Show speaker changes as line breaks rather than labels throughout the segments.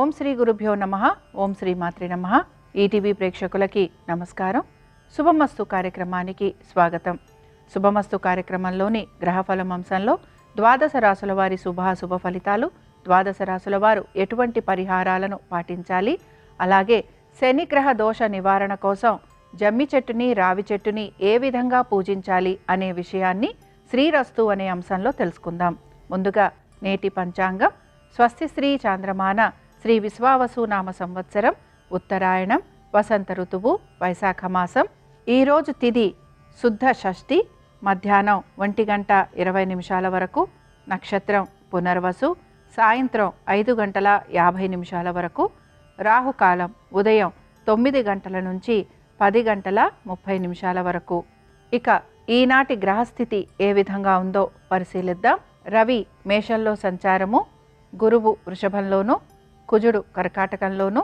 ఓం శ్రీ గురుభ్యో నమః. ఓం శ్రీ మాత్రే నమః. ఈటీవీ ప్రేక్షకులకి నమస్కారం. శుభమస్తు కార్యక్రమానికి స్వాగతం. శుభమస్తు కార్యక్రమంలోని గ్రహఫలం అంశంలో ద్వాదశ రాశుల వారి శుభాశుభ ఫలితాలు, ద్వాదశ రాశుల వారు ఎటువంటి పరిహారాలను పాటించాలి, అలాగే శనిగ్రహ దోష నివారణ కోసం జమ్మి చెట్టుని, రావి చెట్టుని ఏ విధంగా పూజించాలి అనే విషయాన్ని శ్రీరస్తు అనే అంశంలో తెలుసుకుందాం. ముందుగా నేటి పంచాంగం. స్వస్తి శ్రీ చాంద్రమాన శ్రీ విశ్వావసు నామ సంవత్సరం, ఉత్తరాయణం, వసంత ఋతువు, వైశాఖ మాసం. ఈరోజు తిథి శుద్ధ షష్ఠి, మధ్యాహ్నం 1:20 వరకు. నక్షత్రం పునర్వసు, సాయంత్రం 5:50 వరకు. రాహుకాలం ఉదయం 9 గంటల నుంచి 10:30 వరకు. ఇక ఈనాటి గ్రహస్థితి ఏ విధంగా ఉందో పరిశీలిద్దాం. రవి మేషంలో సంచారము, గురువు వృషభంలోను, కుజుడు కర్కాటకంలోను,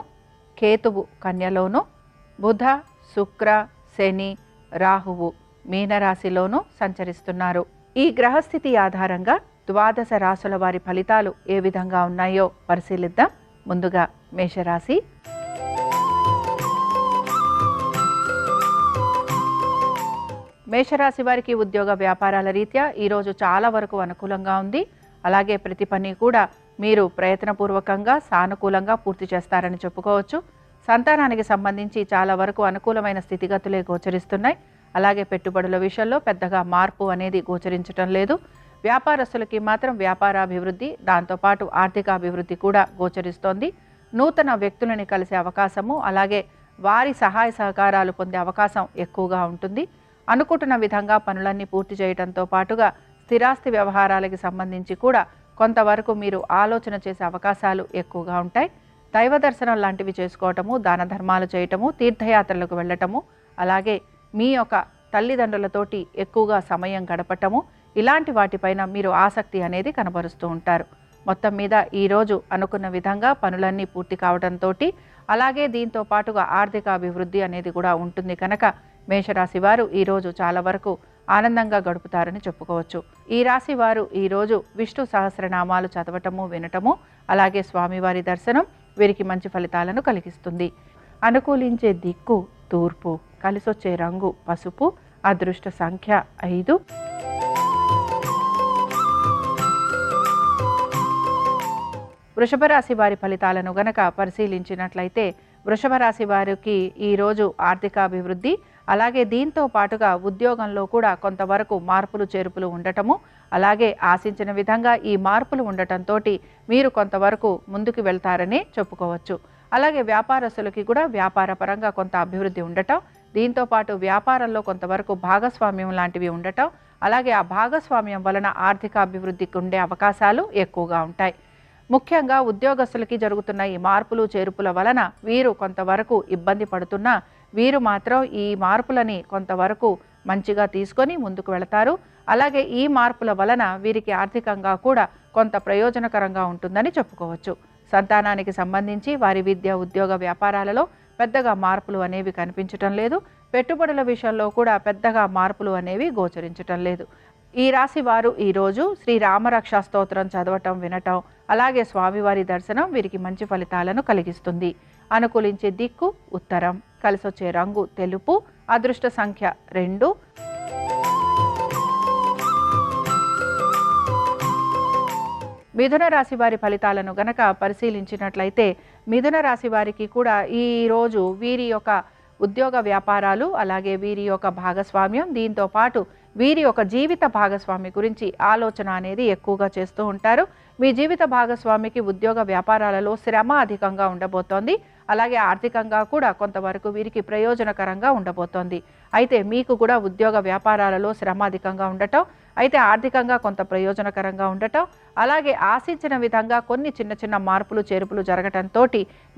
కేతువు కన్యలోను, బుధ, శుక్ర, శని, రాహువు మీనరాశిలోనూ సంచరిస్తున్నారు. ఈ గ్రహస్థితి ఆధారంగా ద్వాదశ రాశుల వారి ఫలితాలు ఏ విధంగా ఉన్నాయో పరిశీలిద్దాం. ముందుగా మేషరాశి. మేషరాశి వారికి ఉద్యోగ వ్యాపారాల రీత్యా ఈరోజు చాలా వరకు అనుకూలంగా ఉంది. అలాగే ప్రతి పని కూడా మీరు ప్రయత్నపూర్వకంగా సానుకూలంగా పూర్తి చేస్తారని చెప్పుకోవచ్చు. సంతానానికి సంబంధించి చాలా వరకు అనుకూలమైన స్థితిగతులే గోచరిస్తున్నాయి. అలాగే పెట్టుబడుల విషయంలో పెద్దగా మార్పు అనేది గోచరించటం లేదు. వ్యాపారస్తులకి మాత్రం వ్యాపారాభివృద్ధి, దాంతోపాటు ఆర్థికాభివృద్ధి కూడా గోచరిస్తోంది. నూతన వ్యక్తులని కలిసే అవకాశము, అలాగే వారి సహాయ సహకారాలు పొందే అవకాశం ఎక్కువగా ఉంటుంది. అనుకుంటున్న విధంగా పనులన్నీ పూర్తి చేయడంతో పాటుగా స్థిరాస్తి వ్యవహారాలకి సంబంధించి కూడా కొంతవరకు మీరు ఆలోచన చేసే అవకాశాలు ఎక్కువగా ఉంటాయి. దైవ దర్శనం లాంటివి చేసుకోవటము, దాన ధర్మాలు చేయటము, తీర్థయాత్రలకు వెళ్ళటము, అలాగే మీ యొక్క తల్లిదండ్రులతోటి ఎక్కువగా సమయం గడపటము, ఇలాంటి వాటిపైన మీరు ఆసక్తి అనేది కనబరుస్తూ ఉంటారు. మొత్తం మీద ఈరోజు అనుకున్న విధంగా పనులన్నీ పూర్తి కావడంతో, అలాగే దీంతో పాటుగా ఆర్థిక అభివృద్ధి అనేది కూడా ఉంటుంది కనుక మేషరాశి వారు ఈరోజు చాలా వరకు ఆనందంగా గడుపుతారని చెప్పుకోవచ్చు. ఈ రాశి వారు ఈరోజు విష్ణు సహస్రనామాలు చదవటము, వినటము, అలాగే స్వామివారి దర్శనం వీరికి మంచి ఫలితాలను కలిగిస్తుంది. అనుకూలించే దిక్కు తూర్పు, కలిసొచ్చే రంగు పసుపు, అదృష్ట సంఖ్య 5. వృషభ రాశి వారి ఫలితాలను గనక పరిశీలించినట్లయితే వృషభ రాశి వారికి ఈరోజు ఆర్థికాభివృద్ధి, అలాగే దీంతో పాటుగా ఉద్యోగంలో కూడా కొంతవరకు మార్పులు చేర్పులు ఉండటము, అలాగే ఆశించిన విధంగా ఈ మార్పులు ఉండటంతో మీరు కొంతవరకు ముందుకు వెళ్తారని చెప్పుకోవచ్చు. అలాగే వ్యాపారస్తులకి కూడా వ్యాపార పరంగా కొంత అభివృద్ధి ఉండటం, దీంతో పాటు వ్యాపారంలో కొంతవరకు భాగస్వామ్యం లాంటివి ఉండటం, అలాగే ఆ భాగస్వామ్యం వలన ఆర్థిక అభివృద్ధికి ఉండే అవకాశాలు ఎక్కువగా ఉంటాయి. ముఖ్యంగా ఉద్యోగస్తులకి జరుగుతున్న ఈ మార్పులు చేర్పుల వలన వీరు కొంతవరకు ఇబ్బంది పడుతున్నా వీరు మాత్రం ఈ మార్పులని కొంతవరకు మంచిగా తీసుకొని ముందుకు వెళతారు. అలాగే ఈ మార్పుల వలన వీరికి ఆర్థికంగా కూడా కొంత ప్రయోజనకరంగా ఉంటుందని చెప్పుకోవచ్చు. సంతానానికి సంబంధించి వారి విద్య, ఉద్యోగ వ్యాపారాలలో పెద్దగా మార్పులు అనేవి కనిపించటం లేదు. పెట్టుబడుల విషయంలో కూడా పెద్దగా మార్పులు అనేవి గోచరించటం లేదు. ఈ రాశి వారు ఈరోజు శ్రీ రామరక్షా స్తోత్రం చదవటం, వినటం, అలాగే స్వామివారి దర్శనం వీరికి మంచి ఫలితాలను కలిగిస్తుంది. అనుకూలించే దిక్కు ఉత్తరం, కలిసొచ్చే రంగు తెలుపు, అదృష్ట సంఖ్య 2. మిథున రాశి వారి ఫలితాలను గనక పరిశీలించినట్లయితే మిథున రాశి వారికి కూడా ఈరోజు వీరి యొక్క ఉద్యోగ వ్యాపారాలు, అలాగే వీరి యొక్క భాగస్వామ్యం, దీంతో పాటు వీరి యొక్క జీవిత భాగస్వామి గురించి ఆలోచన అనేది ఎక్కువగా చేస్తూ ఉంటారు. మీ జీవిత భాగస్వామికి ఉద్యోగ వ్యాపారాలలో శ్రమ అధికంగా ఉండబోతోంది. అలాగే ఆర్థికంగా కూడా కొంతవరకు వీరికి ప్రయోజనకరంగా ఉండబోతోంది. అయితే మీకు కూడా ఉద్యోగ వ్యాపారాలలో శ్రమ అధికంగా ఉండటం, అయితే ఆర్థికంగా కొంత ప్రయోజనకరంగా ఉండటం, అలాగే ఆశించిన విధంగా కొన్ని చిన్న చిన్న మార్పులు చేర్పులు జరగటంతో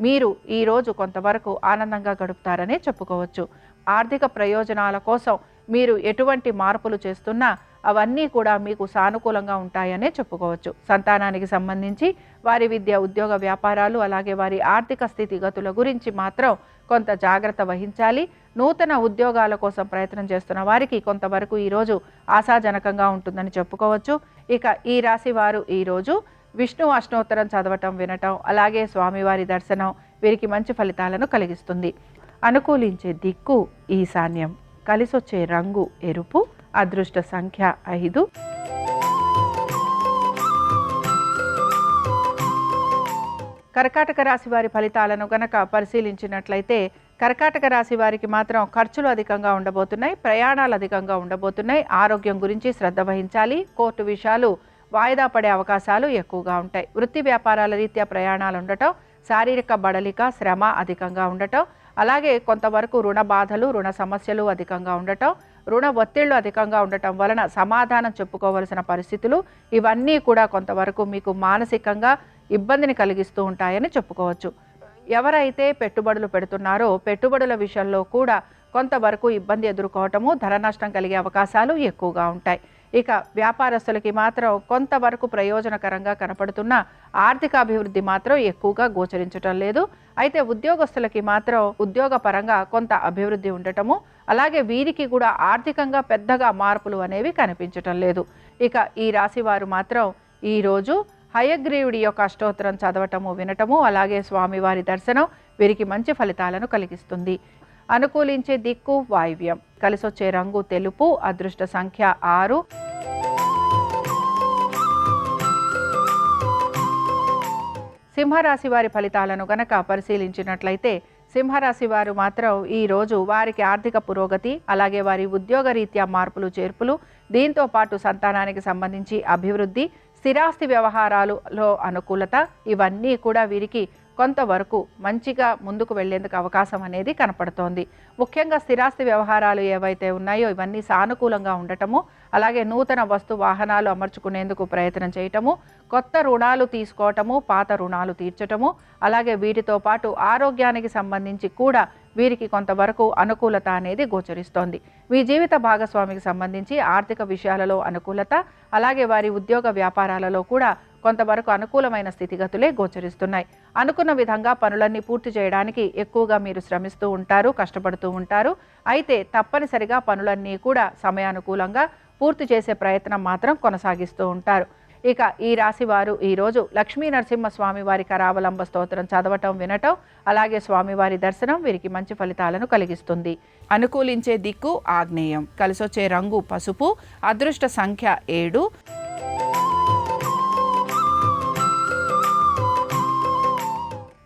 మీరు ఈరోజు కొంతవరకు ఆనందంగా గడుపుతారనే చెప్పుకోవచ్చు. ఆర్థిక ప్రయోజనాల కోసం మీరు ఎటువంటి మార్పులు చేస్తున్నా అవన్నీ కూడా మీకు సానుకూలంగా ఉంటాయనే చెప్పుకోవచ్చు. సంతానానికి సంబంధించి వారి విద్య, ఉద్యోగ వ్యాపారాలు, అలాగే వారి ఆర్థిక స్థితిగతుల గురించి మాత్రం కొంత జాగ్రత్త వహించాలి. నూతన ఉద్యోగాల కోసం ప్రయత్నం చేస్తున్న వారికి కొంతవరకు ఈరోజు ఆశాజనకంగా ఉంటుందని చెప్పుకోవచ్చు. ఇక ఈ రాశి వారు ఈరోజు విష్ణు అష్టోత్తరం చదవటం వినటం అలాగే స్వామివారి దర్శనం వీరికి మంచి ఫలితాలను కలిగిస్తుంది. అనుకూలించే దిక్కు ఈశాన్యం, కలిసొచ్చే రంగు ఎరుపు, అదృష్ట సంఖ్య 5. కర్కాటక రాశి వారి ఫలితాలను గనక పరిశీలించినట్లయితే కర్కాటక రాశి వారికి మాత్రం ఖర్చులు అధికంగా ఉండబోతున్నాయి, ప్రయాణాలు అధికంగా ఉండబోతున్నాయి. ఆరోగ్యం గురించి శ్రద్ధ వహించాలి. కోర్టు విషయాలు వాయిదా పడే అవకాశాలు ఎక్కువగా ఉంటాయి. వృత్తి వ్యాపారాల రీత్యా ప్రయాణాలు ఉండటం, శారీరక బడలిక శ్రమ అధికంగా ఉండటం, అలాగే కొంతవరకు రుణ బాధలు రుణ సమస్యలు అధికంగా ఉండటం, రుణ ఒత్తిళ్లు అధికంగా ఉండటం వలన సమాధానం చెప్పుకోవలసిన పరిస్థితులు ఇవన్నీ కూడా కొంతవరకు మీకు మానసికంగా ఇబ్బందిని కలిగిస్తూ ఉంటాయని చెప్పుకోవచ్చు. ఎవరైతే పెట్టుబడులు పెడుతున్నారో పెట్టుబడుల విషయంలో కూడా కొంతవరకు ఇబ్బంది ఎదుర్కోవటము, ధన నష్టం కలిగే అవకాశాలు ఎక్కువగా ఉంటాయి. ఇక వ్యాపారస్తులకి మాత్రం కొంతవరకు ప్రయోజనకరంగా కనపడుతున్న ఆర్థిక అభివృద్ధి మాత్రం ఎక్కువగా గోచరించటం లేదు. అయితే ఉద్యోగస్తులకి మాత్రం ఉద్యోగ పరంగా కొంత అభివృద్ధి ఉండటము, అలాగే వీరికి కూడా ఆర్థికంగా పెద్దగా మార్పులు అనేవి కనిపించటం లేదు. ఇక ఈ రాశి వారు మాత్రం ఈరోజు హయగ్రీవుడి యొక్క అష్టోత్తరం చదవటము వినటము అలాగే స్వామివారి దర్శనం వీరికి మంచి ఫలితాలను కలిగిస్తుంది. అనుకూలించే దిక్కు వాయువ్యం, కలిసొచ్చే రంగు తెలుపు, అదృష్ట సంఖ్య 6. సింహరాశి వారి ఫలితాలను గనక పరిశీలించినట్లయితే సింహరాశి వారు మాత్రం ఈరోజు వారికి ఆర్థిక పురోగతి అలాగే వారి ఉద్యోగ రీత్యా మార్పులు చేర్పులు, దీంతో పాటు సంతానానికి సంబంధించి అభివృద్ధి, స్థిరాస్తి వ్యవహారాలలో అనుకూలత ఇవన్నీ కూడా వీరికి కొంతవరకు మంచిగా ముందుకు వెళ్లేందుకు అవకాశం అనేది కనపడుతోంది. ముఖ్యంగా స్థిరాస్తి వ్యవహారాలు ఏవైతే ఉన్నాయో ఇవన్నీ సానుకూలంగా ఉండటము, అలాగే నూతన వస్తు వాహనాలు అమర్చుకునేందుకు ప్రయత్నం చేయటము, కొత్త రుణాలు తీసుకోవటము, పాత రుణాలు తీర్చటము, అలాగే వీటితో పాటు ఆరోగ్యానికి సంబంధించి కూడా వీరికి కొంతవరకు అనుకూలత అనేది గోచరిస్తోంది. మీ జీవిత భాగస్వామికి సంబంధించి ఆర్థిక విషయాలలో అనుకూలత, అలాగే వారి ఉద్యోగ వ్యాపారాలలో కూడా కొంతవరకు అనుకూలమైన స్థితిగతులే గోచరిస్తున్నాయి. అనుకున్న విధంగా పనులన్నీ పూర్తి చేయడానికి ఎక్కువగా మీరు శ్రమిస్తూ ఉంటారు, కష్టపడుతూ ఉంటారు. అయితే తప్పనిసరిగా పనులన్నీ కూడా సమయానుకూలంగా పూర్తి చేసే ప్రయత్నం మాత్రం కొనసాగిస్తూ ఉంటారు. ఇక ఈ రాశి వారు ఈరోజు లక్ష్మీ నరసింహస్వామి వారి కరావలంబ స్తోత్రం చదవటం వినటం అలాగే స్వామివారి దర్శనం వీరికి మంచి ఫలితాలను కలిగిస్తుంది. అనుకూలించే దిక్కు ఆగ్నేయం, కలిసొచ్చే రంగు పసుపు, అదృష్ట సంఖ్య 7.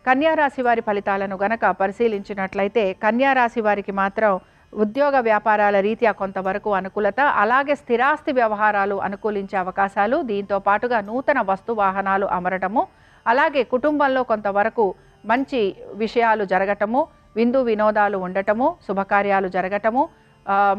కన్యారాశి వారి ఫలితాలను గనక పరిశీలించినట్లయితే కన్యారాశి వారికి మాత్రం ఉద్యోగ వ్యాపారాల రీత్యా కొంతవరకు అనుకూలత, అలాగే స్థిరాస్తి వ్యవహారాలు అనుకూలించే అవకాశాలు, దీంతో పాటుగా నూతన వస్తు వాహనాలు అమరటము, అలాగే కుటుంబంలో కొంతవరకు మంచి విషయాలు జరగటము, విందు వినోదాలు ఉండటము, శుభకార్యాలు జరగటము,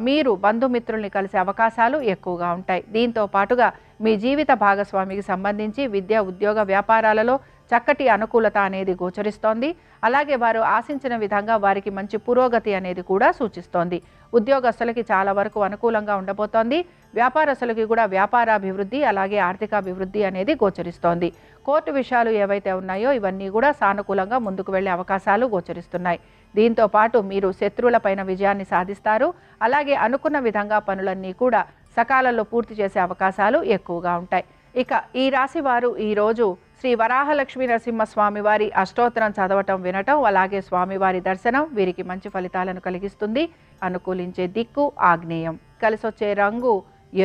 మీరు బంధుమిత్రుల్ని కలిసే అవకాశాలు ఎక్కువగా ఉంటాయి. దీంతో పాటుగా మీ జీవిత భాగస్వామికి సంబంధించి విద్య ఉద్యోగ వ్యాపారాలలో చక్కటి అనుకూలత అనేది గోచరిస్తోంది. అలాగే వారు ఆశించిన విధంగా వారికి మంచి పురోగతి అనేది కూడా సూచిస్తోంది. ఉద్యోగస్తులకి చాలా వరకు అనుకూలంగా ఉండబోతోంది. వ్యాపారస్తులకి కూడా వ్యాపారాభివృద్ధి అలాగే ఆర్థికాభివృద్ధి అనేది గోచరిస్తోంది. కోర్టు విషయాలు ఏవైతే ఉన్నాయో ఇవన్నీ కూడా సానుకూలంగా ముందుకు వెళ్ళే అవకాశాలు గోచరిస్తున్నాయి. దీంతో పాటు మీరు శత్రువులపైన విజయాన్ని సాధిస్తారు. అలాగే అనుకున్న విధంగా పనులన్నీ కూడా సకాలంలో పూర్తి చేసే అవకాశాలు ఎక్కువగా ఉంటాయి. ఇక ఈ రాశి వారు ఈరోజు శ్రీ వరాహలక్ష్మీ నరసింహస్వామి వారి అష్టోత్తరం చదవటం వినటం అలాగే స్వామివారి దర్శనం వీరికి మంచి ఫలితాలను కలిగిస్తుంది. అనుకూలించే దిక్కు ఆగ్నేయం, కలిసొచ్చే రంగు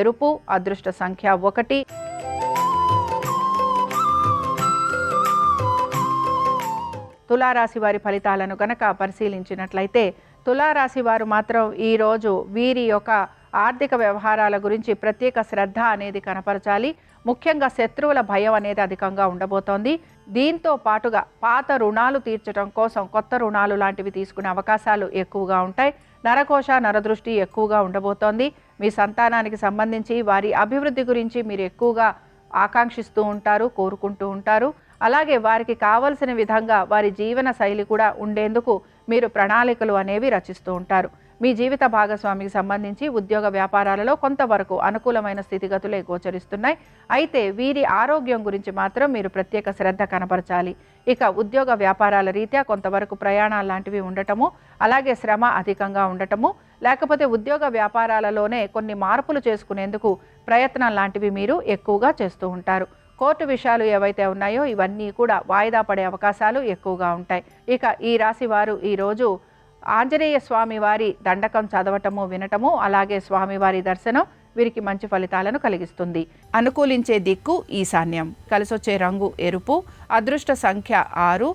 ఎరుపు, అదృష్ట సంఖ్య 1. తులారాశి వారి ఫలితాలను గనక పరిశీలించినట్లయితే తులారాశి వారు మాత్రం ఈరోజు వీరి యొక్క ఆర్థిక వ్యవహారాల గురించి ప్రత్యేక శ్రద్ధ అనేది కనపరచాలి. ముఖ్యంగా శత్రువుల భయం అనేది అధికంగా ఉండబోతోంది. దీంతో పాటుగా పాత రుణాలు తీర్చడం కోసం కొత్త రుణాలు లాంటివి తీసుకునే అవకాశాలు ఎక్కువగా ఉంటాయి. నరకోశ నరదృష్టి ఎక్కువగా ఉండబోతోంది. మీ సంతానానికి సంబంధించి వారి అభివృద్ధి గురించి మీరు ఎక్కువగా ఆకాంక్షిస్తూ ఉంటారు, కోరుకుంటూ ఉంటారు. అలాగే వారికి కావలసిన విధంగా వారి జీవన శైలి కూడా ఉండేందుకు మీరు ప్రణాళికలు అనేవి రచిస్తూ ఉంటారు. మీ జీవిత భాగస్వామికి సంబంధించి ఉద్యోగ వ్యాపారాలలో కొంతవరకు అనుకూలమైన స్థితిగతులే గోచరిస్తున్నాయి. అయితే వీరి ఆరోగ్యం గురించి మాత్రం మీరు ప్రత్యేక శ్రద్ధ కనపరచాలి. ఇక ఉద్యోగ వ్యాపారాల రీత్యా కొంతవరకు ప్రయాణాలు లాంటివి ఉండటము, అలాగే శ్రమ అధికంగా ఉండటము, లేకపోతే ఉద్యోగ వ్యాపారాలలోనే కొన్ని మార్పులు చేసుకునేందుకు ప్రయత్నం లాంటివి మీరు ఎక్కువగా చేస్తూ ఉంటారు. కోర్టు విషయాలు ఏవైతే ఉన్నాయో ఇవన్నీ కూడా వాయిదా పడే అవకాశాలు ఎక్కువగా ఉంటాయి. ఇక ఈ రాశి వారు ఈరోజు ఆంజనేయ స్వామి వారి దండకం చదవటము వినటము అలాగే స్వామివారి దర్శనం వీరికి మంచి ఫలితాలను కలిగిస్తుంది. అనుకూలించే దిక్కు ఈశాన్యం. కలిసొచ్చే రంగు ఎరుపు. అదృష్ట సంఖ్య 6.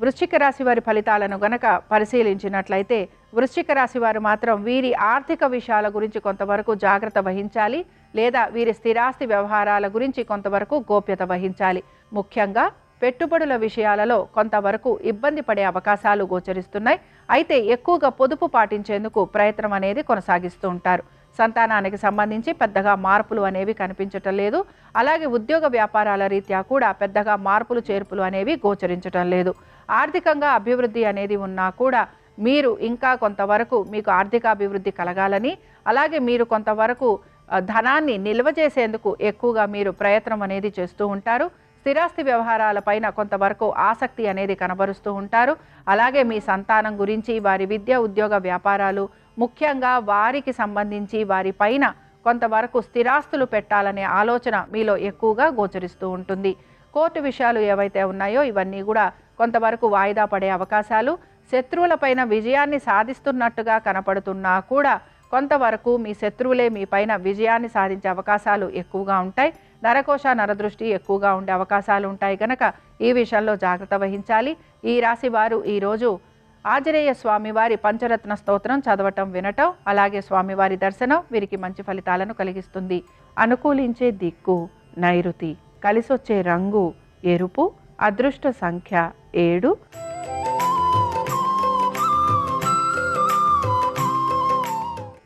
వృశ్చిక రాశి వారి ఫలితాలను గనక పరిశీలించినట్లయితే వృశ్చిక రాశి వారు మాత్రం వీరి ఆర్థిక విషయాల గురించి కొంతవరకు జాగ్రత్త వహించాలి, లేదా వీరి స్థిరాస్తి వ్యవహారాల గురించి కొంతవరకు గోప్యత వహించాలి. ముఖ్యంగా పెట్టుబడుల విషయాలలో కొంతవరకు ఇబ్బంది పడే అవకాశాలు గోచరిస్తున్నాయి. అయితే ఎక్కువగా పొదుపు పాటించేందుకు ప్రయత్నం అనేది కొనసాగిస్తూ ఉంటారు. సంతానానికి సంబంధించి పెద్దగా మార్పులు అనేవి కనిపించటం లేదు. అలాగే ఉద్యోగ వ్యాపారాల రీత్యా కూడా పెద్దగా మార్పులు చేర్పులు అనేవి గోచరించటం లేదు. ఆర్థికంగా అభివృద్ధి అనేది ఉన్నా కూడా మీరు ఇంకా కొంతవరకు మీకు ఆర్థికాభివృద్ధి కలగాలని, అలాగే మీరు కొంతవరకు ధనాన్ని నిల్వ చేసేందుకు ఎక్కువగా మీరు ప్రయత్నం అనేది చేస్తూ ఉంటారు. స్థిరాస్తి వ్యవహారాలపైన కొంతవరకు ఆసక్తి అనేది కనబరుస్తూ ఉంటారు. అలాగే మీ సంతానం గురించి, వారి విద్య ఉద్యోగ వ్యాపారాలు, ముఖ్యంగా వారికి సంబంధించి వారి పైన కొంతవరకు స్థిరాస్తులు పెట్టాలనే ఆలోచన మీలో ఎక్కువగా గోచరిస్తూ ఉంటుంది. కోర్టు విషయాలు ఏవైతే ఉన్నాయో ఇవన్నీ కూడా కొంతవరకు వాయిదా పడే అవకాశాలు, శత్రువులపైన విజయాన్ని సాధిస్తున్నట్టుగా కనపడుతున్నా కూడా కొంతవరకు మీ శత్రువులే మీ పైన విజయాన్ని సాధించే అవకాశాలు ఎక్కువగా ఉంటాయి. నరకోశ నరదృష్టి ఎక్కువగా ఉండే అవకాశాలు ఉంటాయి కనుక ఈ విషయంలో జాగ్రత్త వహించాలి. ఈ రాశి వారు ఈరోజు ఆంజనేయ స్వామివారి పంచరత్న స్తోత్రం చదవటం వినటం అలాగే స్వామివారి దర్శనం వీరికి మంచి ఫలితాలను కలిగిస్తుంది. అనుకూలించే దిక్కు నైరుతి. కలిసొచ్చే రంగు ఎరుపు. అదృష్ట సంఖ్య 7.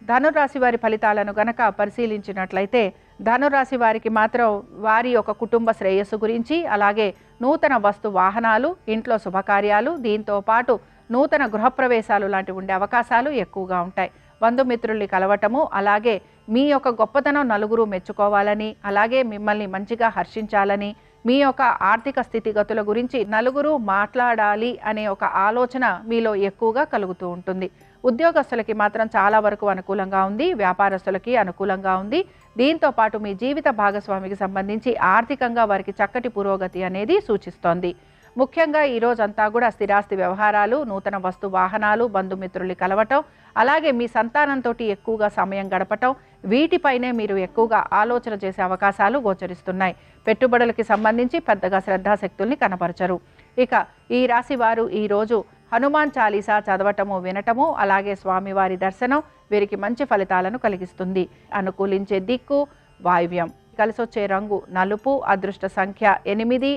ధనురాశి వారి ఫలితాలను గనక పరిశీలించినట్లయితే ధనురాశి వారికి మాత్రం వారి యొక్క కుటుంబ శ్రేయస్సు గురించి, అలాగే నూతన వస్తు వాహనాలు, ఇంట్లో శుభకార్యాలు, దీంతో పాటు నూతన గృహప్రవేశాలు లాంటివి ఉండే అవకాశాలు ఎక్కువగా ఉంటాయి. బంధుమిత్రుల్ని కలవటము, అలాగే మీ యొక్క గొప్పతనం నలుగురు మెచ్చుకోవాలని, అలాగే మిమ్మల్ని మంచిగా హర్షించాలని, మీ యొక్క ఆర్థిక స్థితిగతుల గురించి నలుగురు మాట్లాడాలి అనే ఒక ఆలోచన మీలో ఎక్కువగా కలుగుతూ ఉంటుంది. ఉద్యోగస్తులకి మాత్రం చాలా వరకు అనుకూలంగా ఉంది. వ్యాపారస్తులకి అనుకూలంగా ఉంది. దీంతో పాటు మీ జీవిత భాగస్వామికి సంబంధించి ఆర్థికంగా వారికి చక్కటి పురోగతి అనేది సూచిస్తోంది. ముఖ్యంగా ఈ రోజంతా కూడా స్థిరాస్తి వ్యవహారాలు, నూతన వస్తు వాహనాలు, బంధుమిత్రుల్ని కలవటం, అలాగే మీ సంతానంతో ఎక్కువగా సమయం గడపటం, వీటిపైనే మీరు ఎక్కువగా ఆలోచన చేసే అవకాశాలు గోచరిస్తున్నాయి. పెట్టుబడులకి సంబంధించి పెద్దగా శ్రద్ధాశక్తుల్ని కనపరచరు. ఇక ఈ రాశి వారు ఈరోజు హనుమాన్ చాలీసా చదవటము వినటము అలాగే స్వామివారి దర్శనం వీరికి మంచి ఫలితాలను కలిగిస్తుంది. అనుకూలించే దిక్కు వాయువ్యం. కలిసొచ్చే రంగు నలుపు. అదృష్ట సంఖ్య 8.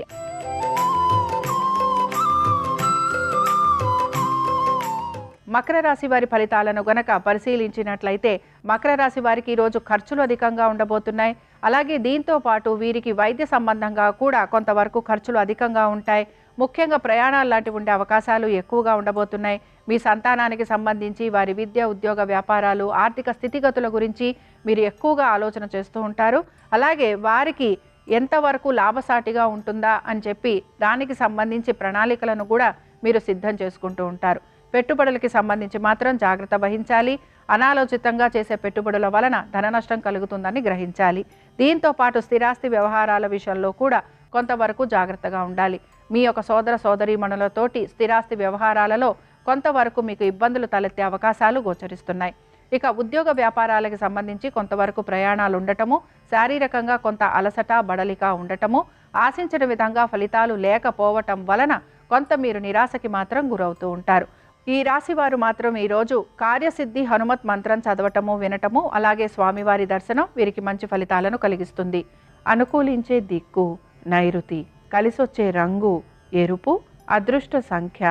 మకర రాశి వారి ఫలితాలను గనక పరిశీలించినట్లయితే మకర రాశి వారికి ఈరోజు ఖర్చులు అధికంగా ఉండబోతున్నాయి. అలాగే దీంతో పాటు వీరికి వైద్య సంబంధంగా కూడా కొంతవరకు ఖర్చులు అధికంగా ఉంటాయి. ముఖ్యంగా ప్రయాణాలు లాంటివి ఉండే అవకాశాలు ఎక్కువగా ఉండబోతున్నాయి. మీ సంతానానికి సంబంధించి వారి విద్య ఉద్యోగ వ్యాపారాలు, ఆర్థిక స్థితిగతుల గురించి మీరు ఎక్కువగా ఆలోచన చేస్తూ ఉంటారు. అలాగే వారికి ఎంతవరకు లాభసాటిగా ఉంటుందా అని చెప్పి దానికి సంబంధించి ప్రణాళికలను కూడా మీరు సిద్ధం చేసుకుంటూ ఉంటారు. పెట్టుబడులకి సంబంధించి మాత్రం జాగ్రత్త వహించాలి. అనాలోచితంగా చేసే పెట్టుబడుల వలన ధన నష్టం కలుగుతుందని గ్రహించాలి. దీంతో పాటు స్థిరాస్తి వ్యవహారాల విషయంలో కూడా కొంతవరకు జాగ్రత్తగా ఉండాలి. మీ యొక్క సోదర సోదరీమణులతోటి స్థిరాస్తి వ్యవహారాలలో కొంతవరకు మీకు ఇబ్బందులు తలెత్తే అవకాశాలు గోచరిస్తున్నాయి. ఇక ఉద్యోగ వ్యాపారాలకు సంబంధించి కొంతవరకు ప్రయాణాలు ఉండటము, శారీరకంగా కొంత అలసట బడలిక ఉండటము, ఆశించిన విధంగా ఫలితాలు లేకపోవటం వలన కొంత మీరు నిరాశకి మాత్రం గురవుతూ ఉంటారు. ఈ రాశి వారు మాత్రం ఈరోజు కార్యసిద్ధి హనుమత్ మంత్రం చదవటము వినటము అలాగే స్వామివారి దర్శనం వీరికి మంచి ఫలితాలను కలిగిస్తుంది. అనుకూలించే దిక్కు నైరుతి. కలిసొచ్చే రంగు ఎరుపు. అదృష్ట సంఖ్య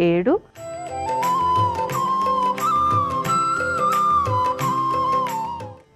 7.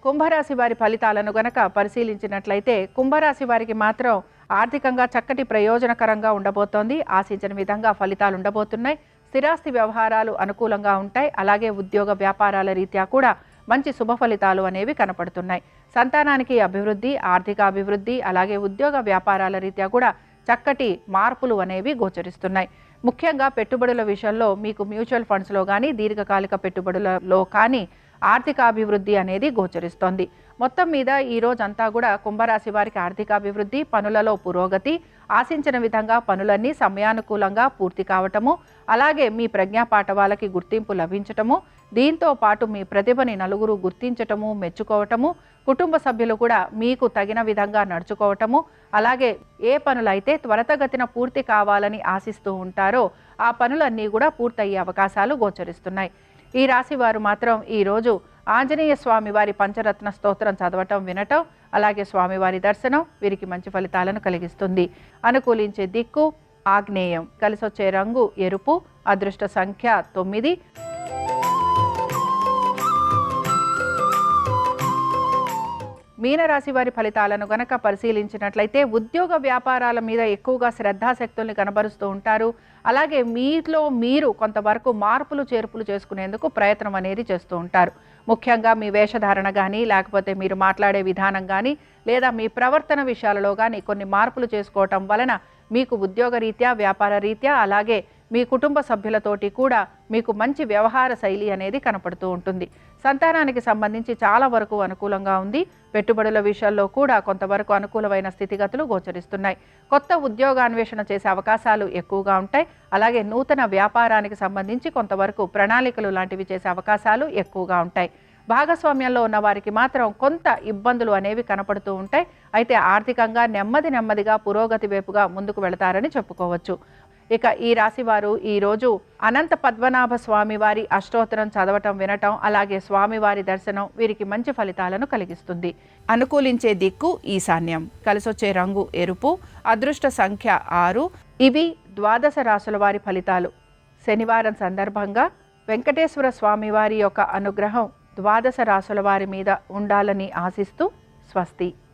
కుంభరాశి వారి ఫలితాలను గనక పరిశీలించినట్లయితే కుంభరాశి వారికి మాత్రం ఆర్థికంగా చక్కటి ప్రయోజనకరంగా ఉండబోతోంది. ఆశించిన విధంగా ఫలితాలు ఉండబోతున్నాయి. స్థిరాస్తి వ్యవహారాలు అనుకూలంగా ఉంటాయి. అలాగే ఉద్యోగ వ్యాపారాల రీత్యా కూడా మంచి శుభ ఫలితాలు అనేవి కనపడుతున్నాయి. సంతానానికి అభివృద్ధి, ఆర్థిక అభివృద్ధి, అలాగే ఉద్యోగ వ్యాపారాల రీత్యా కూడా చక్కటి మార్పులు అనేవి గోచరిస్తున్నాయి. ముఖ్యంగా పెట్టుబడుల విషయంలో మీకు మ్యూచువల్ ఫండ్స్లో కానీ దీర్ఘకాలిక పెట్టుబడులలో కానీ ఆర్థికాభివృద్ధి అనేది గోచరిస్తోంది. మొత్తం మీద ఈ రోజంతా కూడా కుంభరాశి వారికి ఆర్థికాభివృద్ధి, పనులలో పురోగతి, ఆశించిన విధంగా పనులన్నీ సమయానుకూలంగా పూర్తి కావటము, అలాగే మీ ప్రజ్ఞాపాఠవాలకి గుర్తింపు లభించటము, దీంతో పాటు మీ ప్రతిభని నలుగురు గుర్తించటము, మెచ్చుకోవటము, కుటుంబ సభ్యులు కూడా మీకు తగిన విధంగా నడుచుకోవటము, అలాగే ఏ పనులైతే త్వరితగతిన పూర్తి కావాలని ఆశిస్తూ ఉంటారో ఆ పనులన్నీ కూడా పూర్తయ్యే అవకాశాలు గోచరిస్తున్నాయి. ఈ రాశి వారు మాత్రం ఈరోజు ఆంజనేయ స్వామి వారి పంచరత్న స్తోత్రం చదవటం, వినటం, అలాగే స్వామివారి దర్శనం వీరికి మంచి ఫలితాలను కలిగిస్తుంది. అనుకూలించే దిక్కు ఆగ్నేయం, కలిసొచ్చే రంగు ఎరుపు, అదృష్ట సంఖ్య 9. మీనరాశి వారి ఫలితాలను గనక పరిశీలించినట్లయితే ఉద్యోగ వ్యాపారాల మీద ఎక్కువగా శ్రద్ధాశక్తుల్ని కనబరుస్తూ ఉంటారు. అలాగే మీలో మీరు కొంతవరకు మార్పులు చేర్పులు చేసుకునేందుకు ప్రయత్నం అనేది చేస్తూ ఉంటారు. ముఖ్యంగా మీ వేషధారణ కానీ, లేకపోతే మీరు మాట్లాడే విధానం కానీ, లేదా మీ ప్రవర్తన విషయాలలో కానీ కొన్ని మార్పులు చేసుకోవటం వలన మీకు ఉద్యోగ రీత్యా, వ్యాపార రీత్యా, అలాగే మీ కుటుంబ సభ్యులతోటి కూడా మీకు మంచి వ్యవహార శైలి అనేది కనపడుతూ ఉంటుంది. సంతానానికి సంబంధించి చాలా వరకు అనుకూలంగా ఉంది. పెట్టుబడుల విషయాల్లో కూడా కొంతవరకు అనుకూలమైన స్థితిగతులు గోచరిస్తున్నాయి. కొత్త ఉద్యోగాన్వేషణ చేసే అవకాశాలు ఎక్కువగా ఉంటాయి. అలాగే నూతన వ్యాపారానికి సంబంధించి కొంతవరకు ప్రణాళికలు లాంటివి చేసే అవకాశాలు ఎక్కువగా ఉంటాయి. భాగస్వామ్యంలో ఉన్న వారికి మాత్రం కొంత ఇబ్బందులు అనేవి కనపడుతూ ఉంటాయి. అయితే ఆర్థికంగా నెమ్మదిగా పురోగతి వైపుగా ముందుకు వెళతారని చెప్పుకోవచ్చు. ఇక ఈ రాశి వారు ఈరోజు అనంత పద్మనాభ స్వామి వారి అష్టోత్తరం చదవటం, వినటం, అలాగే స్వామివారి దర్శనం వీరికి మంచి ఫలితాలను కలిగిస్తుంది. అనుకూలించే దిక్కు ఈశాన్యం, కలిసొచ్చే రంగు ఎరుపు, అదృష్ట సంఖ్య 6. ఇవి ద్వాదశ రాశుల వారి ఫలితాలు. శనివారం సందర్భంగా వెంకటేశ్వర స్వామి వారి యొక్క అనుగ్రహం ద్వాదశ రాశుల వారి మీద ఉండాలని ఆశిస్తూ స్వస్తి.